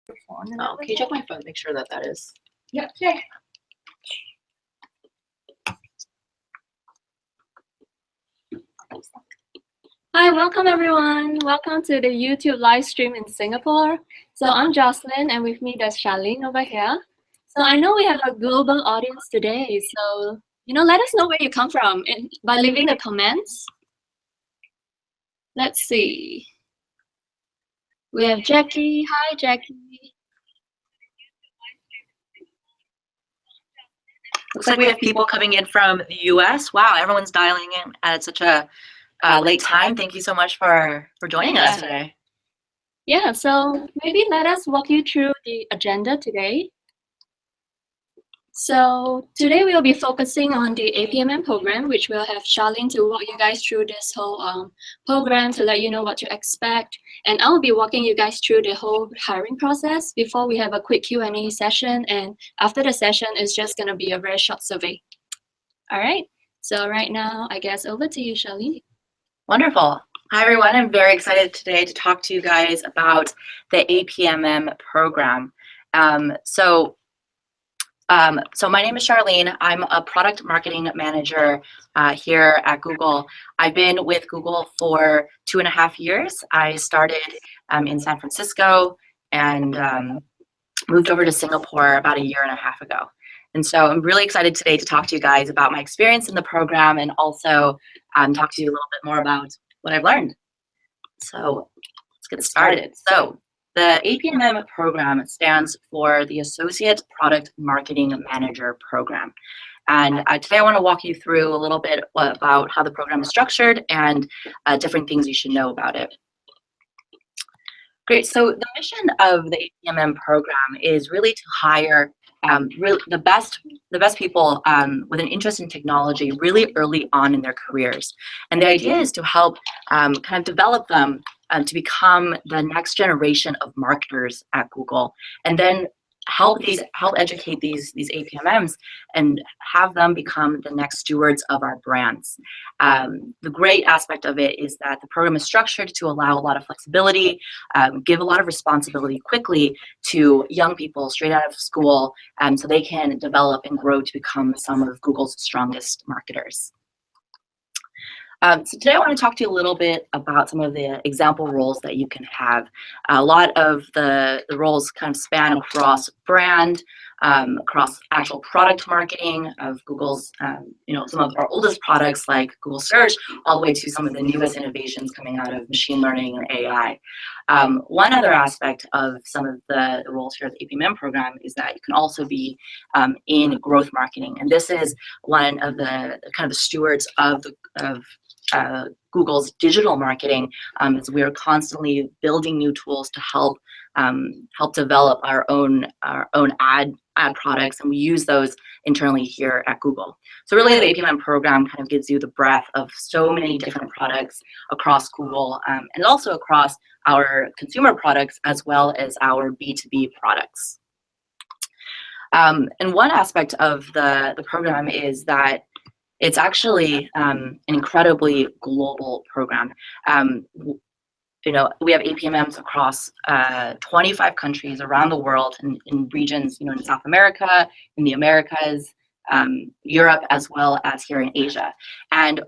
Oh, can you check my phone? Make sure that that is. Yep, sure. Hi, welcome everyone. Welcome to the YouTube live stream in Singapore. So I'm Jocelyn, and with me there's Shelly over here. So I know we have a global audience today, so let us know where you come from by leaving the comments. Let's see. We have Jackie. Hi, Jackie. Looks like we have people coming in from the US. Wow, everyone's dialing in at such a late time. Thank you so much for joining us today. Yeah, so maybe let us walk you through the agenda today. So today we'll be focusing on the APMM program, which will have Charlene to walk you guys through this whole program to let you know what to expect. And I'll be walking you guys through the whole hiring process before we have a quick Q&A session. And after the session, it's just going to be a very short survey. All right, so right now, I guess over to you, Charlene. Wonderful. Hi, everyone. I'm very excited today to talk to you guys about the APMM program. So my name is Charlene. I'm a product marketing manager here at Google. I've been with Google for 2.5 years. I started in San Francisco and moved over to Singapore about 1.5 years ago. And so I'm really excited today to talk to you guys about my experience in the program and also talk to you a little bit more about what I've learned. So let's get started. So the APMM program stands for the Associate Product Marketing Manager Program. And today I want to walk you through a little bit about how the program is structured and different things you should know about it. Great, so the mission of the APMM program is really to hire the best people with an interest in technology really early on in their careers. And the idea is to help kind of develop them to become the next generation of marketers at Google, and then help educate these APMMs and have them become the next stewards of our brands. The great aspect of it is that the program is structured to allow a lot of flexibility, give a lot of responsibility quickly to young people straight out of school, so they can develop and grow to become some of Google's strongest marketers. So today I want to talk to you a little bit about some of the example roles that you can have. A lot of the roles kind of span across brand, across actual product marketing of Google's, some of our oldest products like Google Search, all the way to some of the newest innovations coming out of machine learning and AI. One other aspect of some of the roles here at the APMM program is that you can also be in growth marketing, and this is one of the kind of the stewards of Google's digital marketing, as we are constantly building new tools to help develop our own ad products, and we use those internally here at Google. So really, the APMM program kind of gives you the breadth of so many different products across Google, and also across our consumer products as well as our B2B products. And one aspect of the program is that it's actually an incredibly global program. We have APMMs across 25 countries around the world, in regions, in South America, in the Americas, Europe, as well as here in Asia. And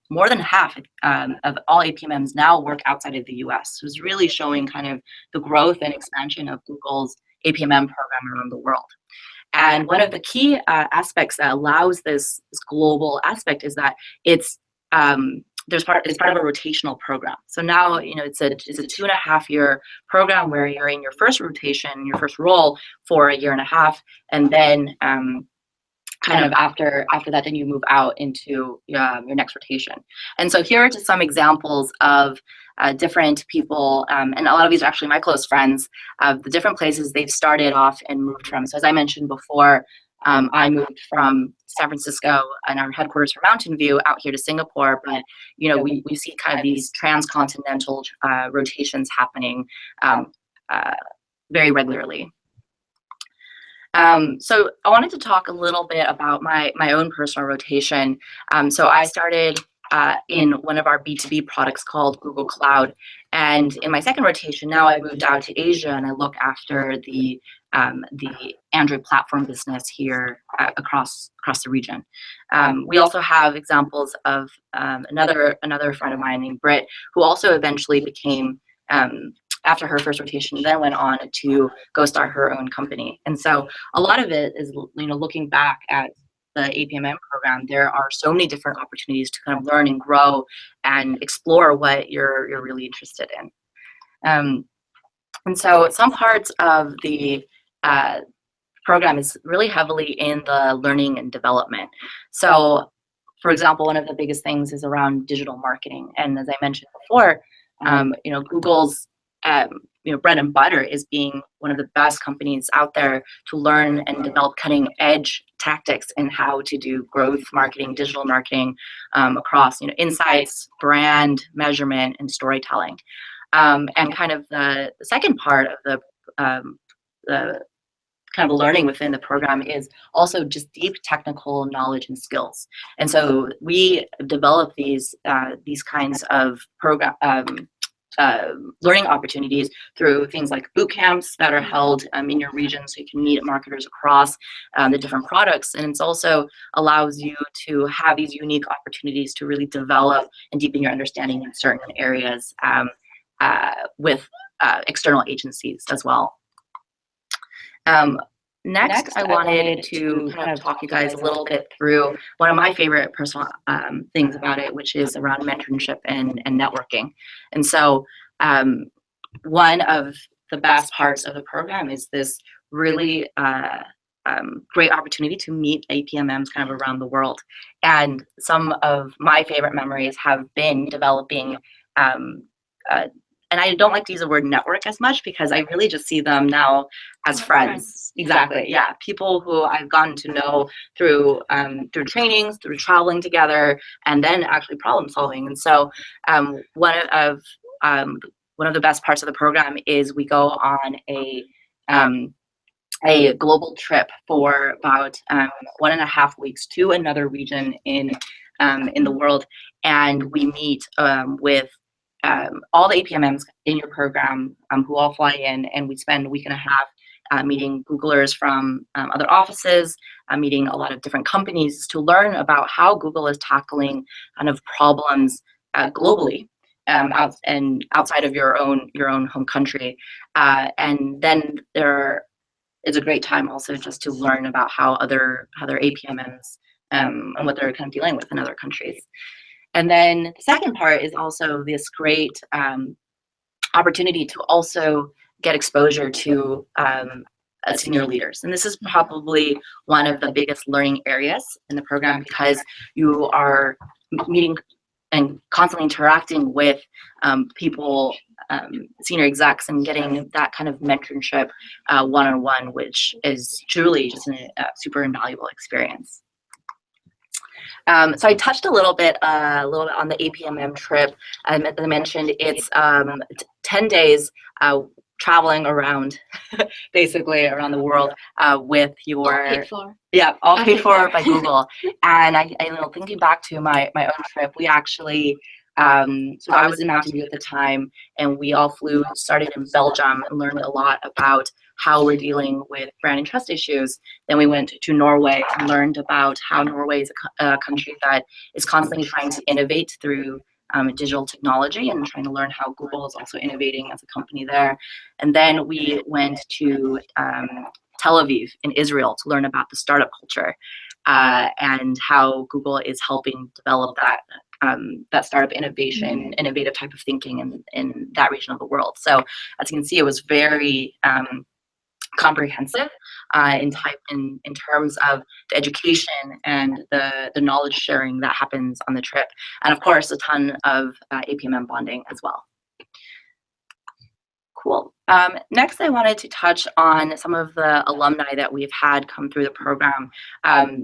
more than half of all APMMs now work outside of the US. So it's really showing kind of the growth and expansion of Google's APMM program around the world. And one of the key aspects that allows this global aspect is that it's part of a rotational program. So now it's a 2.5-year program where you're in your first rotation, your first role for 1.5 years, and then kind of after that, then you move out into your next rotation. And so here are just some examples of different people, and a lot of these are actually my close friends, of the different places they've started off and moved from. So as I mentioned before, I moved from San Francisco and our headquarters for Mountain View out here to Singapore, but we see kind of these transcontinental rotations happening very regularly. So I wanted to talk a little bit about my own personal rotation. So I started in one of our B2B products called Google Cloud. And in my second rotation, now I moved out to Asia and I look after the Android platform business here across the region. We also have examples of another friend of mine named Britt, who also eventually became, after her first rotation, then went on to go start her own company. And so a lot of it is, looking back at the APMM program, there are so many different opportunities to kind of learn and grow and explore what you're really interested in. And so some parts of the program is really heavily in the learning and development. So, for example, one of the biggest things is around digital marketing. And as I mentioned before, Google's bread and butter is being one of the best companies out there to learn and develop cutting edge tactics in how to do growth marketing, digital marketing across insights, brand measurement, and storytelling. And kind of the second part of the kind of learning within the program is also just deep technical knowledge and skills. And so we develop these kinds of learning opportunities through things like boot camps that are held in your region, so you can meet marketers across the different products. And it also allows you to have these unique opportunities to really develop and deepen your understanding in certain areas with external agencies as well. Next, I wanted to kind of talk you guys a little bit through one of my favorite personal things about it, which is around mentorship and networking. And so one of the best parts of the program is this really great opportunity to meet APMMs kind of around the world. And some of my favorite memories have been developing and I don't like to use the word network as much because I really just see them now as friends. Exactly. Yeah. People who I've gotten to know through trainings, through traveling together, and then actually problem solving. And so one of the best parts of the program is we go on a global trip for about 1.5 weeks to another region in the world, and we meet with all the APMMs in your program who all fly in, and we spend a week and a half meeting Googlers from other offices, meeting a lot of different companies to learn about how Google is tackling kind of problems globally outside of your own home country. And then there is a great time also just to learn about how other APMMs and what they're kind of dealing with in other countries. And then the second part is also this great opportunity to also get exposure to senior leaders. And this is probably one of the biggest learning areas in the program because you are meeting and constantly interacting with people, senior execs, and getting that kind of mentorship one-on-one, which is truly just a super invaluable experience. So I touched a little bit on the APMM trip. As I mentioned, it's 10 days traveling around, basically around the world with your all paid for by Google. And I thinking back to my own trip, we actually so I was in Mountain View at the time, and we all started in Belgium and learned a lot about how we're dealing with brand and trust issues. Then we went to Norway and learned about how Norway is a country that is constantly trying to innovate through digital technology and trying to learn how Google is also innovating as a company there. And then we went to Tel Aviv in Israel to learn about the startup culture and how Google is helping develop that startup innovation, innovative type of thinking in that region of the world. So as you can see, it was very comprehensive in terms of the education and the knowledge sharing that happens on the trip, and of course a ton of APMM bonding as well. Cool. Next, I wanted to touch on some of the alumni that we've had come through the program.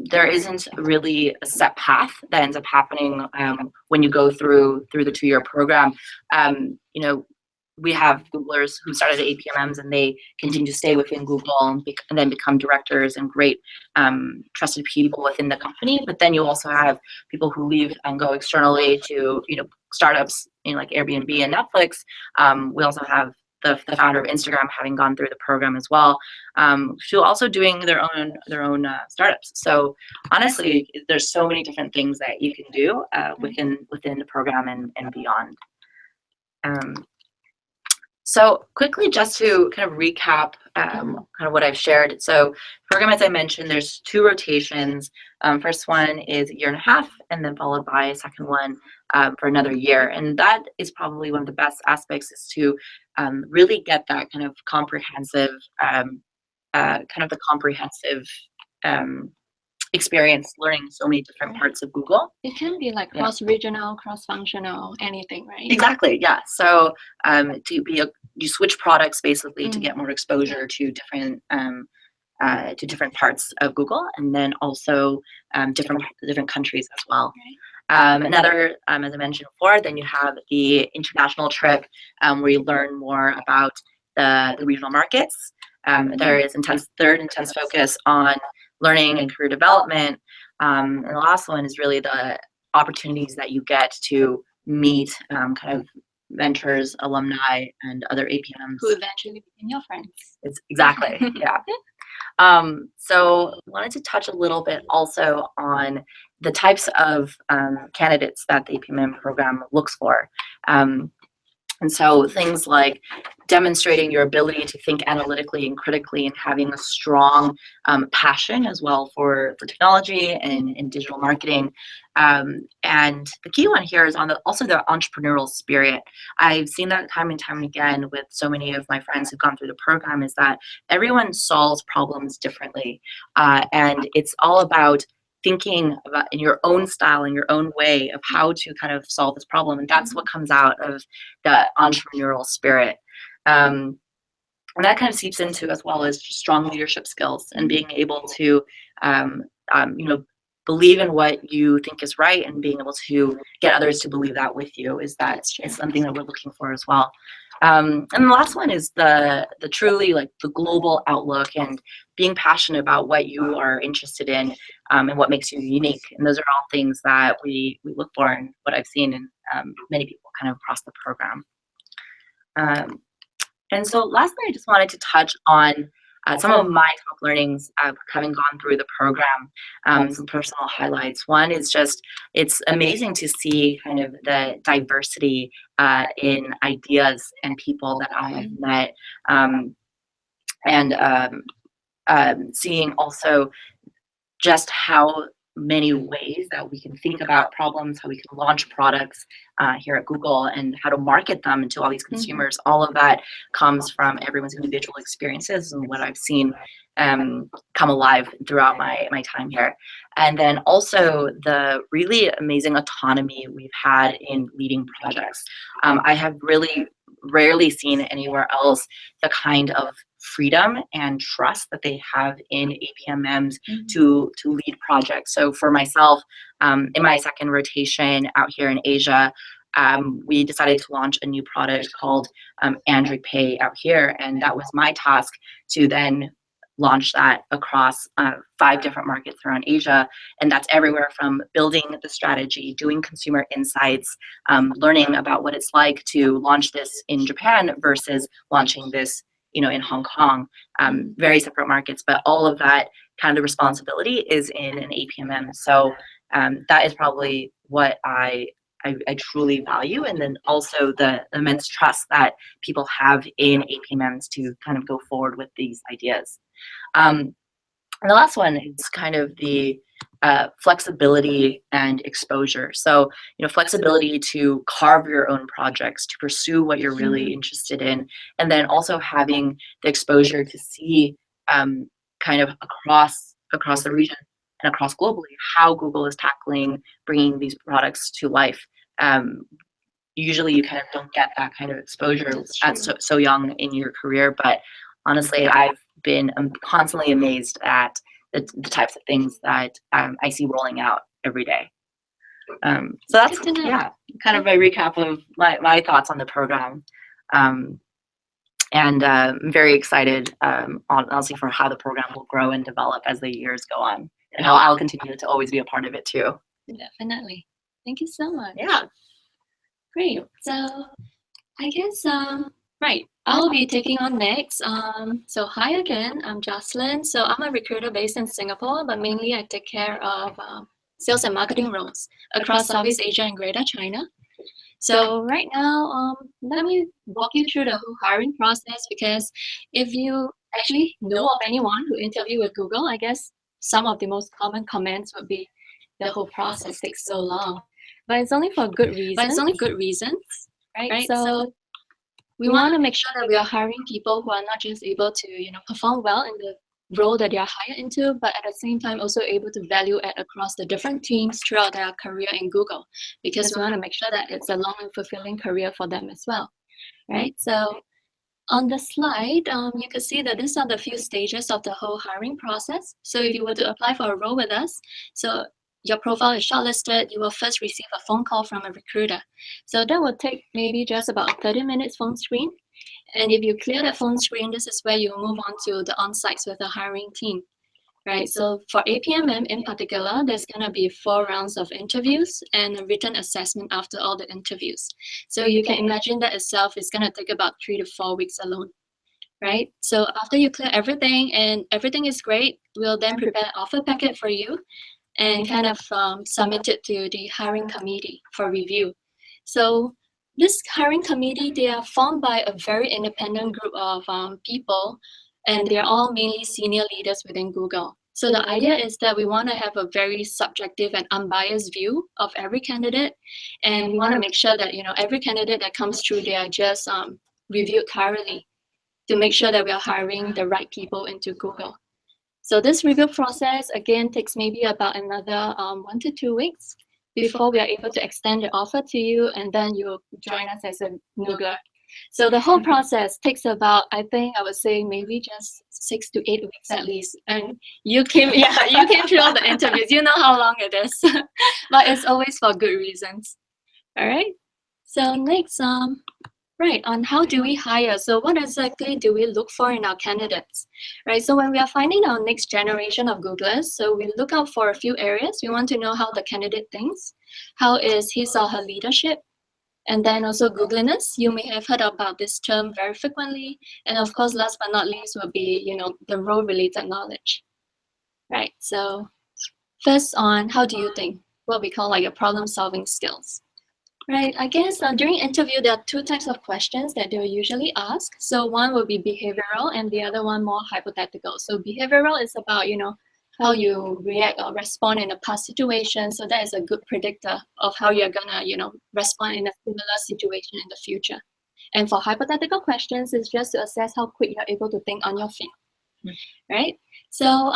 There isn't really a set path that ends up happening when you go through the 2-year program. We have Googlers who started at APMMs and they continue to stay within Google and then become directors and great trusted people within the company. But then you also have people who leave and go externally to startups, like Airbnb and Netflix. We also have the founder of Instagram having gone through the program as well. She's also doing their own startups. So honestly, there's so many different things that you can do within the program and beyond. So quickly, just to kind of recap kind of what I've shared. So program, as I mentioned, there's 2 rotations. First one is 1.5 years, and then followed by a second one for another year. And that is probably one of the best aspects, is to really get that kind of comprehensive, experience learning so many different parts of Google. It can be like cross-regional, cross-functional, anything, right? Exactly, yeah. So you switch products basically to get more exposure to different parts of Google, and then also different countries as well. Another, as I mentioned before, then you have the international trip, where you learn more about the regional markets. There is third intense focus on learning and career development. And the last one is really the opportunities that you get to meet kind of mentors, alumni, and other APMMs. Who eventually became your friends. Exactly, yeah. So I wanted to touch a little bit also on the types of candidates that the APMM program looks for. And so things like demonstrating your ability to think analytically and critically, and having a strong passion as well for technology and digital marketing. And the key one here is also the entrepreneurial spirit. I've seen that time and time again with so many of my friends who've gone through the program, is that everyone solves problems differently. And it's all about thinking about in your own style, in your own way, of how to kind of solve this problem. And that's what comes out of the entrepreneurial spirit. And that kind of seeps into, as well as strong leadership skills and being able to, believe in what you think is right, and being able to get others to believe that with you is something that we're looking for as well. And the last one is the truly like the global outlook, and being passionate about what you are interested in, and what makes you unique. And those are all things that we look for, and what I've seen in many people kind of across the program. And so lastly, I just wanted to touch on some of my top learnings having gone through the program, some personal highlights. One is just, it's amazing to see kind of the diversity in ideas and people that I have met, and seeing also just how many ways that we can think about problems, how we can launch products here at Google, and how to market them to all these consumers. All of that comes from everyone's individual experiences and what I've seen come alive throughout my time here. And then also the really amazing autonomy we've had in leading projects. I have really rarely seen anywhere else the kind of freedom and trust that they have in APMMs to lead projects. So for myself, in my second rotation out here in Asia, we decided to launch a new product called Android Pay out here, and that was my task to then launch that across 5 different markets around Asia. And that's everywhere from building the strategy, doing consumer insights, learning about what it's like to launch this in Japan versus launching this in Hong Kong. Very separate markets, but all of that kind of responsibility is in an APMM. So that is probably what I truly value, and then also the immense trust that people have in APMMs to kind of go forward with these ideas. And the last one is kind of the flexibility and exposure. So, flexibility to carve your own projects, to pursue what you're really interested in, and then also having the exposure to see kind of across the region and across globally how Google is tackling bringing these products to life. Usually you kind of don't get that kind of exposure at so young in your career, but honestly, I've been constantly amazed at the types of things that I see rolling out every day. So that's kind of my recap of my thoughts on the program. And I'm very excited, honestly, for how the program will grow and develop as the years go on, and how I'll continue to always be a part of it too. Definitely. Thank you so much. Yeah. Great. So I guess right. I'll be taking on next. So hi again. I'm Jocelyn. So I'm a recruiter based in Singapore, but mainly I take care of sales and marketing roles across Southeast Asia and Greater China. So right now, let me walk you through the whole hiring process, because if you actually know of anyone who interviewed with Google, I guess some of the most common comments would be the whole process takes so long. But it's only for good reasons, right? So we want to make sure that we are hiring people who are not just able to, perform well in the role that they are hired into, but at the same time also able to value add across the different teams throughout their career in Google, because we want to make sure that it's a long and fulfilling career for them as well, right? So on the slide, you can see that these are the few stages of the whole hiring process. So if you were to apply for a role with us, so your profile is shortlisted, you will first receive a phone call from a recruiter. So that will take maybe just about 30 minutes phone screen. And if you clear that phone screen, this is where you move on to the on-sites with the hiring team, right? So for APMM in particular, there's going to be 4 rounds of interviews and a written assessment after all the interviews. So you can imagine that itself is going to take about 3 to 4 weeks alone, right? So after you clear everything and everything is great, we'll then prepare an offer packet for you and kind of submit it to the hiring committee for review. So this hiring committee, they are formed by a very independent group of people, and they're all mainly senior leaders within Google. So the idea is that we want to have a very subjective and unbiased view of every candidate, and we want to make sure that every candidate that comes through, they are just reviewed thoroughly to make sure that we are hiring the right people into Google. So this review process, again, takes maybe about another 1 to 2 weeks before we are able to extend the offer to you, and then you join us as a Noogler. So the whole process takes about, I would say maybe just 6 to 8 weeks at least. And you came through all the interviews. You know how long it is, but it's always for good reasons. All right. So next, right, on how do we hire? So what exactly do we look for in our candidates, right? So when we are finding our next generation of Googlers, so we look out for a few areas. We want to know how the candidate thinks, how is his or her leadership, and then also Googliness. You may have heard about this term very frequently. And of course, last but not least would be, the role-related knowledge, right? So first on how do you think, what we call like your problem-solving skills. Right, I guess during interview, there are 2 types of questions that they will usually ask. So one will be behavioral and the other one more hypothetical. So behavioral is about, how you react or respond in a past situation. So that is a good predictor of how you're gonna, respond in a similar situation in the future. And for hypothetical questions, it's just to assess how quick you're able to think on your feet, right? So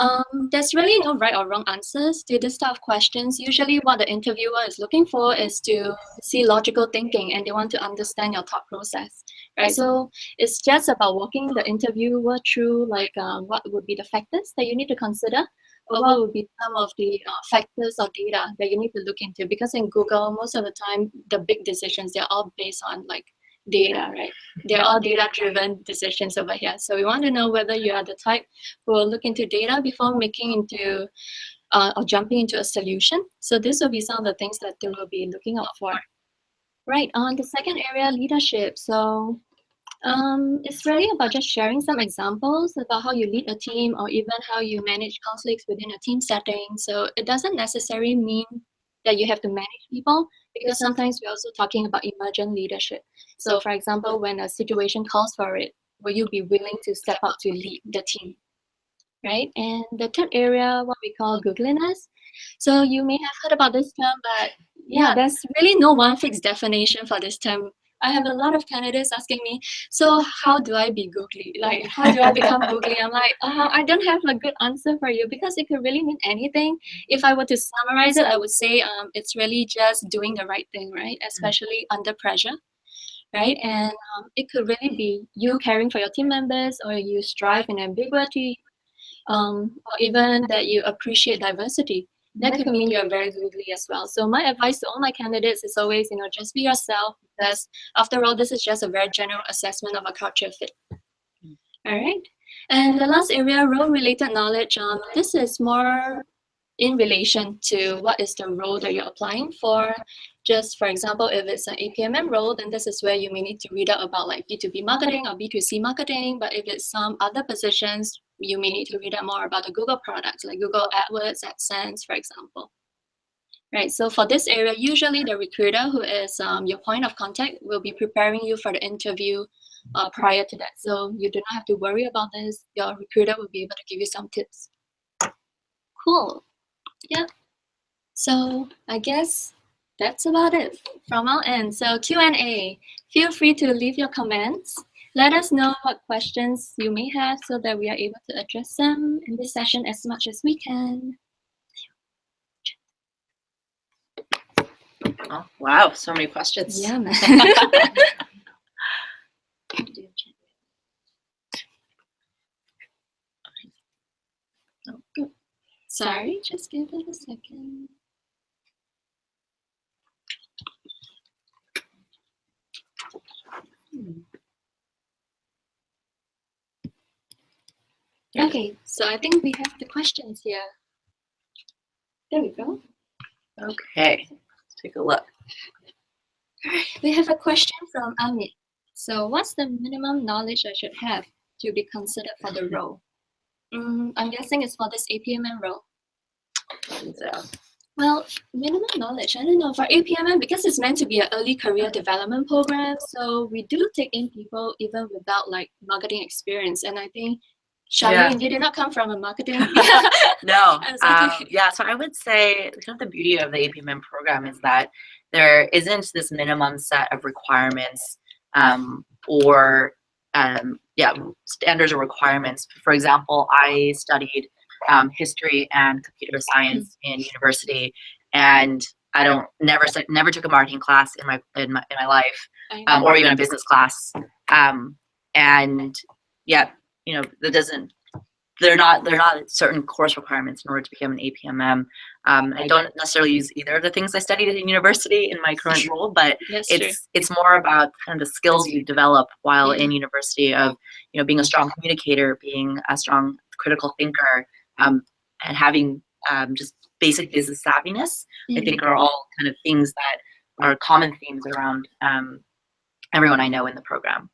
there's really no right or wrong answers to this type of questions. Usually what the interviewer is looking for is to see logical thinking, and they want to understand your thought process, right? So it's just about walking the interviewer through like what would be the factors that you need to consider, or what would be some of the factors or data that you need to look into. Because in Google, most of the time, the big decisions, they're all based on like data, right? They're all data-driven decisions over here. So we want to know whether you are the type who will look into data before making into or jumping into a solution. So this will be some of the things that they will be looking out for. Right, on the second area, leadership. So it's really about just sharing some examples about how you lead a team, or even how you manage conflicts within a team setting. So it doesn't necessarily mean that you have to manage people, because sometimes we're also talking about emergent leadership. So for example, when a situation calls for it, will you be willing to step up to lead the team, right? And the third area, what we call Googliness. So you may have heard about this term, but yeah, there's really no one fixed definition for this term. I have a lot of candidates asking me, so how do I be googly? Like, how do I become googly? I'm like, I don't have a good answer for you, because it could really mean anything. If I were to summarize it, I would say it's really just doing the right thing, right? Especially under pressure, right? And it could really be you caring for your team members, or you strive in ambiguity, or even that you appreciate diversity. That could mean you're very googly as well. So my advice to all my candidates is always, just be yourself, because after all, this is just a very general assessment of a culture fit. All right. And the last area, role-related knowledge. This is more in relation to what is the role that you're applying for. Just for example, if it's an APMM role, then this is where you may need to read out about like B2B marketing or B2C marketing. But if it's some other positions, you may need to read out more about the Google products, like Google AdWords, AdSense, for example. Right, so for this area, usually the recruiter, who is your point of contact, will be preparing you for the interview prior to that. So you do not have to worry about this. Your recruiter will be able to give you some tips. Cool. Yeah. So I guess that's about it from our end. So Q&A, feel free to leave your comments. Let us know what questions you may have so that we are able to address them in this session as much as we can. Oh, wow, so many questions. Yeah, man. Sorry, just give it a second. Okay, so I think we have the questions here. There we go. Okay, let's take a look. We have a question from Amit. So what's the minimum knowledge I should have to be considered for the role? I'm guessing it's for this APMM role. So, Well, minimum knowledge, I don't know, for APMM, because it's meant to be an early career development program, so we do take in people even without like marketing experience. And I think, Shelly, you did not come from a marketing. No. Exactly. Yeah, so I would say kind of the beauty of the APMM program is that there isn't this minimum set of requirements or standards or requirements. For example, I studied history and computer science in university, and I never took a marketing class in my life, or even a business class. And yeah, you know, they're not certain course requirements in order to become an APMM. I don't necessarily use either of the things I studied in university in my current role, but it's more about kind of the skills you develop while in university of, you know, being a strong communicator, being a strong critical thinker, and having just basic business savviness. I think are all kind of things that are common themes around everyone I know in the program.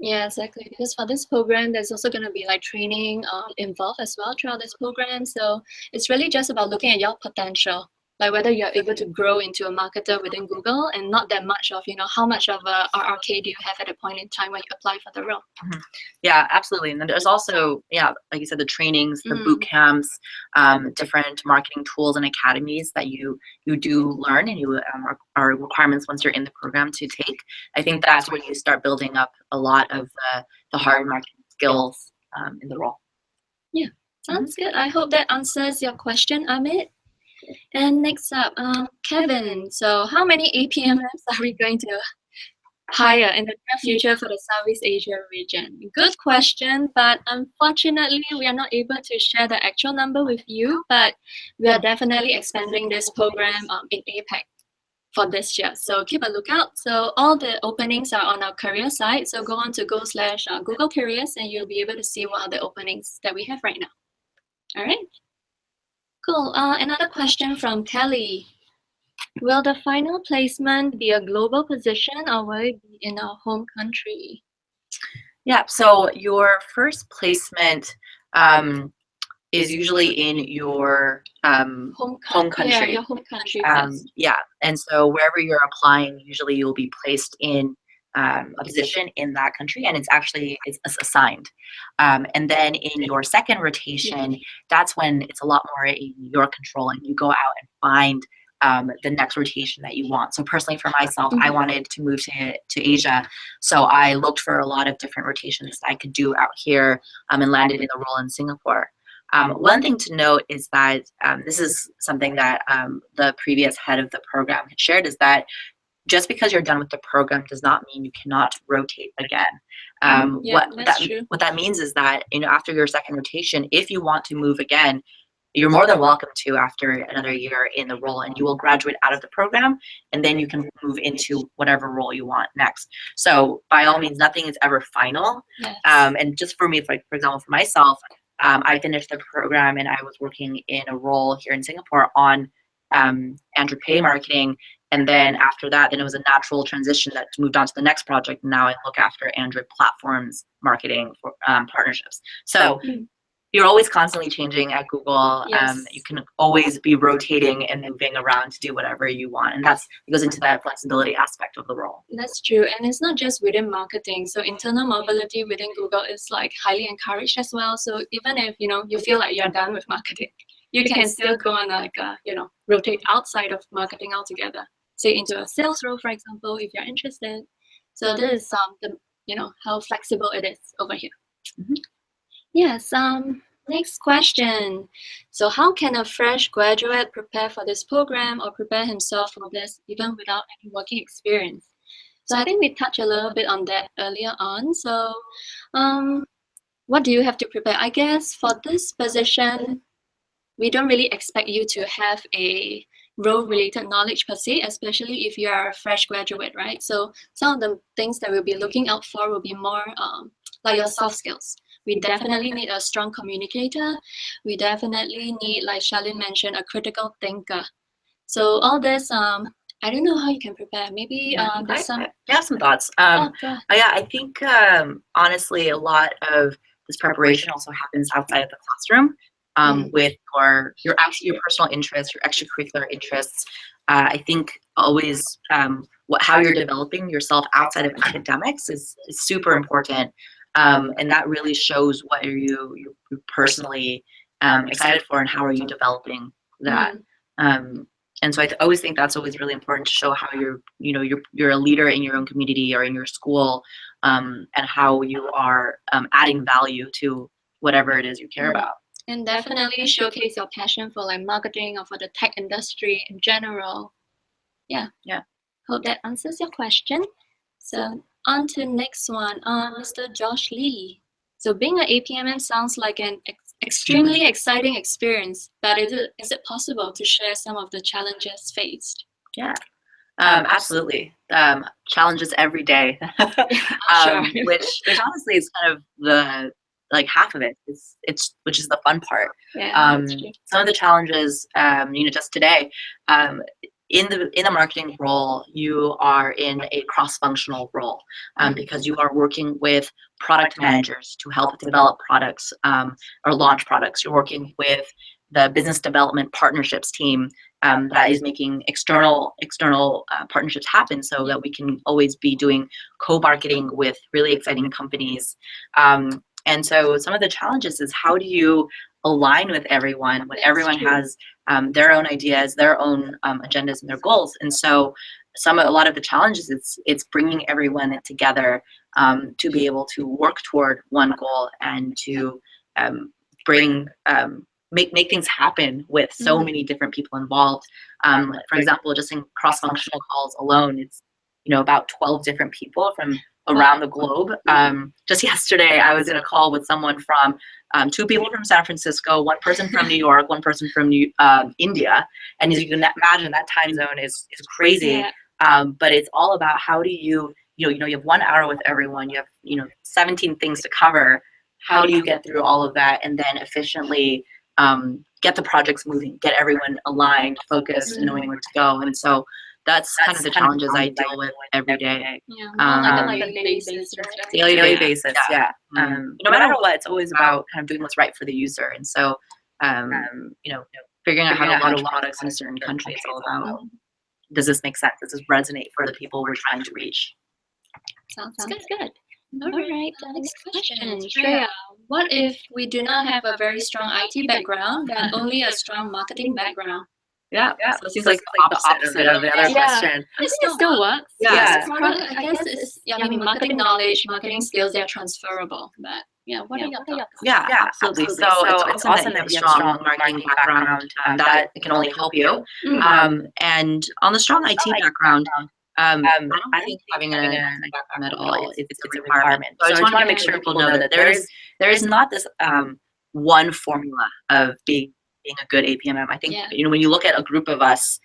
Yeah, exactly. Because for this program, there's also going to be like training involved as well throughout this program. So it's really just about looking at your potential, like whether you're able to grow into a marketer within Google, and not that much of, you know, how much of a RRK do you have at a point in time when you apply for the role. Yeah, absolutely. And then there's also, like you said, the trainings, the boot camps, different marketing tools and academies that you do learn, and you are requirements once you're in the program to take. I think that's when you start building up a lot of the hard marketing skills in the role. Yeah, sounds good. I hope that answers your question, Amit. And next up, Kevin. So how many APMMs are we going to hire in the near future for the Southeast Asia region? Good question, but unfortunately, we are not able to share the actual number with you, but we are definitely expanding this program in APAC for this year. So keep a lookout. So all the openings are on our career site. So go on to go/Google Careers, and you'll be able to see what are the openings that we have right now. All right. Cool. Another question from Kelly. Will the final placement be a global position, or will it be in our home country? Yeah, so your first placement is usually in your home country. Yeah, your home country. Yeah, and so wherever you're applying, usually you'll be placed in a position in that country, and it's assigned. And then in your second rotation, that's when it's a lot more in your control, and you go out and find the next rotation that you want. So personally for myself, I wanted to move to Asia. So I looked for a lot of different rotations that I could do out here, and landed in a role in Singapore. One thing to note is that this is something that the previous head of the program had shared, is that just because you're done with the program does not mean you cannot rotate again. What that means is that, you know, after your second rotation, if you want to move again, you're more than welcome to after another year in the role, and you will graduate out of the program, and then you can move into whatever role you want next. So by all means, nothing is ever final. And just for me, for example, for myself, I finished the program and I was working in a role here in Singapore on Android Pay marketing. And then after that, then it was a natural transition that moved on to the next project. Now I look after Android platforms marketing for partnerships. So you're always constantly changing at Google. Yes. You can always be rotating and moving around to do whatever you want. And it goes into that flexibility aspect of the role. That's true. And it's not just within marketing. So internal mobility within Google is like highly encouraged as well. So even if, you feel like you're done with marketing, you can still go on like, rotate outside of marketing altogether. Say into a sales role, for example, if you're interested. So this is how flexible it is over here. Yes. Next question. So how can a fresh graduate prepare for this program or prepare himself for this even without any working experience? So I think we touched a little bit on that earlier on. So what do you have to prepare? I guess for this position, we don't really expect you to have a role-related knowledge per se, especially if you are a fresh graduate, right? So some of the things that we'll be looking out for will be more like your soft skills. We definitely need a strong communicator. We definitely need, like Shelly mentioned, a critical thinker. So all this, I don't know how you can prepare. Maybe there's some. I have some thoughts. Yeah, I think honestly, a lot of this preparation also happens outside of the classroom. With your personal interests, your extracurricular interests. I think always how you're developing yourself outside of academics is super important, and that really shows what are you're personally excited for and how are you developing that. And so I always think that's always really important to show how you're a leader in your own community or in your school, and how you are adding value to whatever it is you care about. And definitely showcase your passion for like marketing or for the tech industry in general. Yeah. Hope that answers your question. So on to next one, Mr. Josh Lee. So being an APMM sounds like an extremely exciting experience, but is it possible to share some of the challenges faced? Yeah. Absolutely. Challenges every day, Sure. which honestly is kind of the half of it. It's which is the fun part. Yeah, some of the challenges, just today, in the marketing role, you are in a cross-functional role, because you are working with product managers to help develop products or launch products. You're working with the business development partnerships team that is making external partnerships happen so that we can always be doing co-marketing with really exciting companies. And so some of the challenges is how do you align with everyone when everyone has their own ideas, their own agendas and their goals. And so a lot of the challenges, it's bringing everyone together to be able to work toward one goal and to make things happen with so many different people involved. For example, just in cross-functional calls alone, it's about 12 different people from around the globe. Just yesterday, I was in a call with someone from 2 people from San Francisco, 1 person from New York, 1 person from India, and as you can imagine, that time zone is crazy. But it's all about how do you have 1 hour with everyone, you have 17 things to cover. How do you get through all of that and then efficiently get the projects moving, get everyone aligned, focused, and knowing where to go? And so that's kind of the challenges I deal with every day. Like a daily basis, right? Daily basis, yeah. No matter what, it's always about kind of doing what's right for the user. And so, figuring out how to launch products in a certain country, it's all about, does this make sense? Does this resonate for the people we're trying to reach? Sounds good. All right, next question. Shreya, what if we do not have a very strong IT background, but only a strong marketing background? Yeah. So it seems like the opposite of the other question. I think it still works. Yeah. I guess it's, marketing knowledge, marketing skills, they're transferable. But what are your thoughts? Yeah, absolutely. So it's awesome that you have a strong marketing background. That it can only help you. And on the strong IT background, I don't think having an background at all it's a requirement. So I just want to make sure people know that there is not this one formula of being a good APMM. I think when you look at a group of us,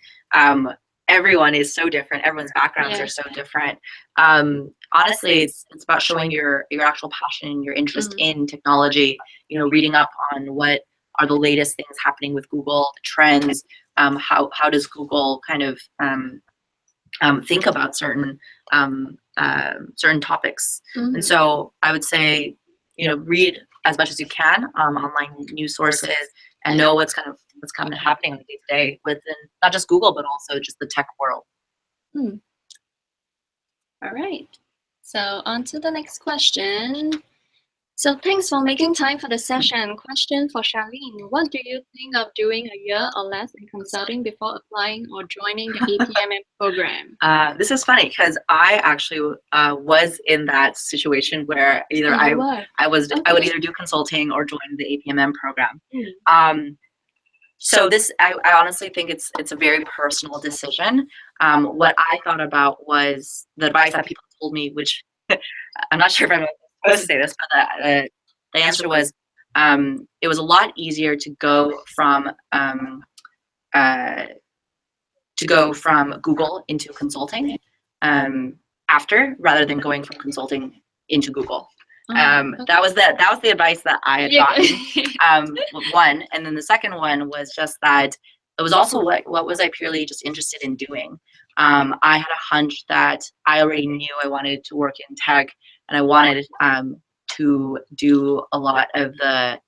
everyone is so different. Everyone's backgrounds are so different. Honestly, it's about showing your actual passion and your interest in technology. You know, reading up on what are the latest things happening with Google, the trends. How does Google kind of think about certain topics? And so I would say, you know, read as much as you can online news sources and know what's kind of happening on the day to day within not just Google but also just the tech world. All right. So on to the next question. So thanks for making time for the session. Question for Charlene. What do you think of doing a year or less in consulting before applying or joining the APMM program? This is funny because I actually was in that situation where either I would either do consulting or join the APMM program. So this, I honestly think it's a very personal decision. What I thought about was the advice that people told me, which I'm not sure if I'm supposed to say this, but the answer was it was a lot easier to go from Google into consulting after rather than going from consulting into Google. That was the advice that I had gotten. One, and then the second one was just that it was also what was I purely just interested in doing. I had a hunch that I already knew I wanted to work in tech, and I wanted to do a lot of the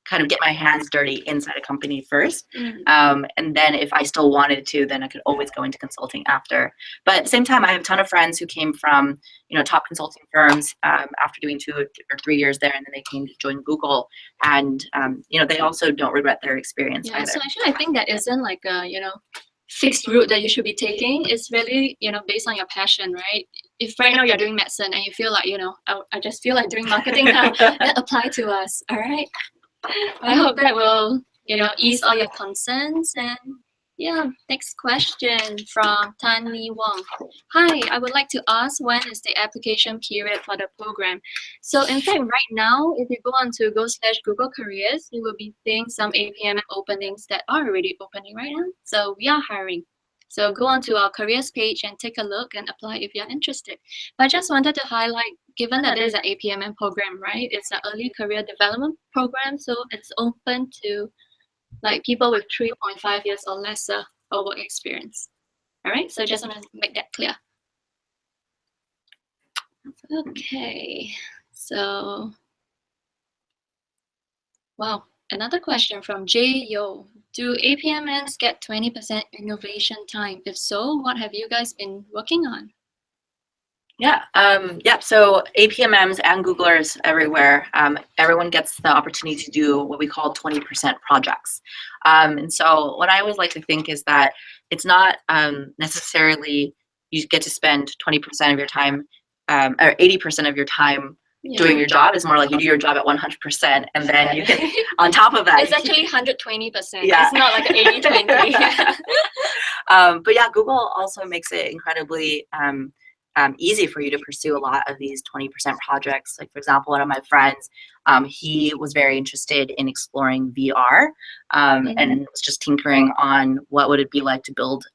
kind of get my hands dirty inside a company first. And then if I still wanted to, then I could always go into consulting after. But at the same time, I have a ton of friends who came from, you know, top consulting firms after doing 2 or 3 years there, and then they came to join Google. And, you know, they also don't regret their experience either. So actually, I think that isn't like a, you know, fixed route that you should be taking. It's really, you know, based on your passion, right? If right now you're doing medicine and you feel like, you know, I just feel like doing marketing now, then apply to us, all right? I hope that will, you know, ease all your concerns. And yeah, next question from Tani Wong. Hi, I would like to ask, when is the application period for the program? So in fact, right now, if you go on to go/Google Careers, you will be seeing some APMM openings that are already opening right now. So we are hiring. So go on to our careers page and take a look and apply if you're interested. But I just wanted to highlight, given that there's an APMM program, right? It's an early career development program, so it's open to like people with 3.5 years or lesser of work experience. All right, so just want to make that clear. Okay, so wow, another question from Jay Yo. Do APMMs get 20% innovation time? If so, what have you guys been working on? Yeah, so APMMs and Googlers everywhere, everyone gets the opportunity to do what we call 20% projects. And so what I always like to think is that it's not necessarily you get to spend 20% of your time or 80% of your time doing your job. Is more like you do your job at 100%, and then you can, on top of that, it's actually 120%. Yeah. It's not like 80-20. But yeah, Google also makes it incredibly easy for you to pursue a lot of these 20% projects. Like, for example, one of my friends, he was very interested in exploring VR and was just tinkering on what would it be like to build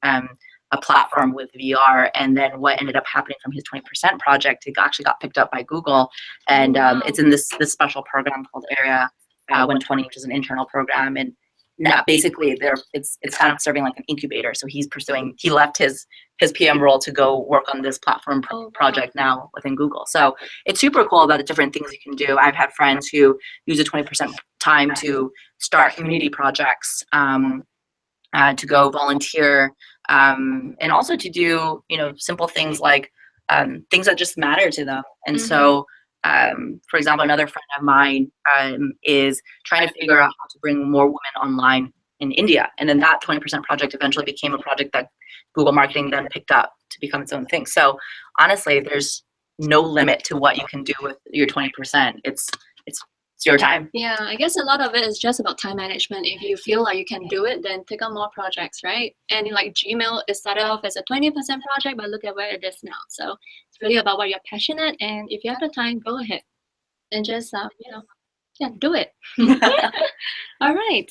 a platform with VR. And then what ended up happening from his 20% project, it actually got picked up by Google. And it's in this special program called Area 120, which is an internal program. And now basically it's kind of serving like an incubator. So he left his PM role to go work on this platform project now within Google. So it's super cool about the different things you can do. I've had friends who use the 20% time to start community projects, to go volunteer, and also to do, you know, simple things like things that just matter to them. And so for example, another friend of mine is trying to figure out how to bring more women online in India. And then that 20% project eventually became a project that Google Marketing then picked up to become its own thing. So honestly, there's no limit to what you can do with your 20%. It's your time. Yeah, I guess a lot of it is just about time management. If you feel like you can do it, then take on more projects, right? And like Gmail, it started off as a 20% project, but look at where it is now. So it's really about what you're passionate, and if you have the time, go ahead and just do it. All right.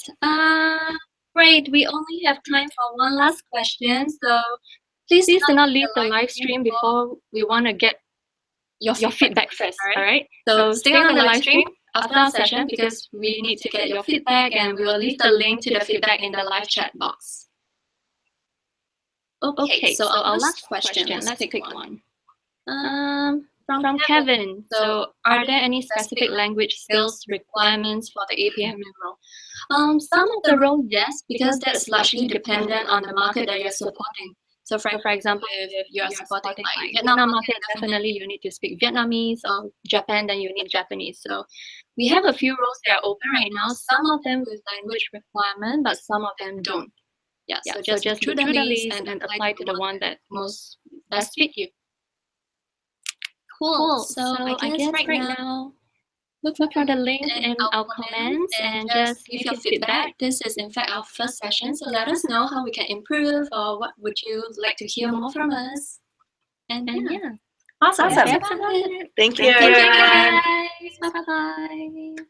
Great. We only have time for one last question. So please do not leave the live stream before we want to get your feedback first. All right. So stay on the live stream after our session because we need to get your feedback, and we will leave the link to the feedback in the live chat box. Okay. So our last question. Let's pick one. From Kevin. So are there any specific language skills requirements for the APMM role? Some of the role, yes, because that's largely dependent on the market that you're supporting. So for example, if you're supporting like Vietnam market, definitely you need to speak Vietnamese, or Japan, then you need Japanese. So we have a few roles that are open right now, some of them with language requirement, but some of them don't. Yeah, so just look through the list and apply to the one that most best fit you. Cool. So I guess right now, look for the link in our comments and just leave your feedback. This is in fact our first session, so let us know how we can improve or what would you like to hear more from us. And yeah. Awesome. Thank you. Thank you, Thank you everyone. guys. Bye-bye.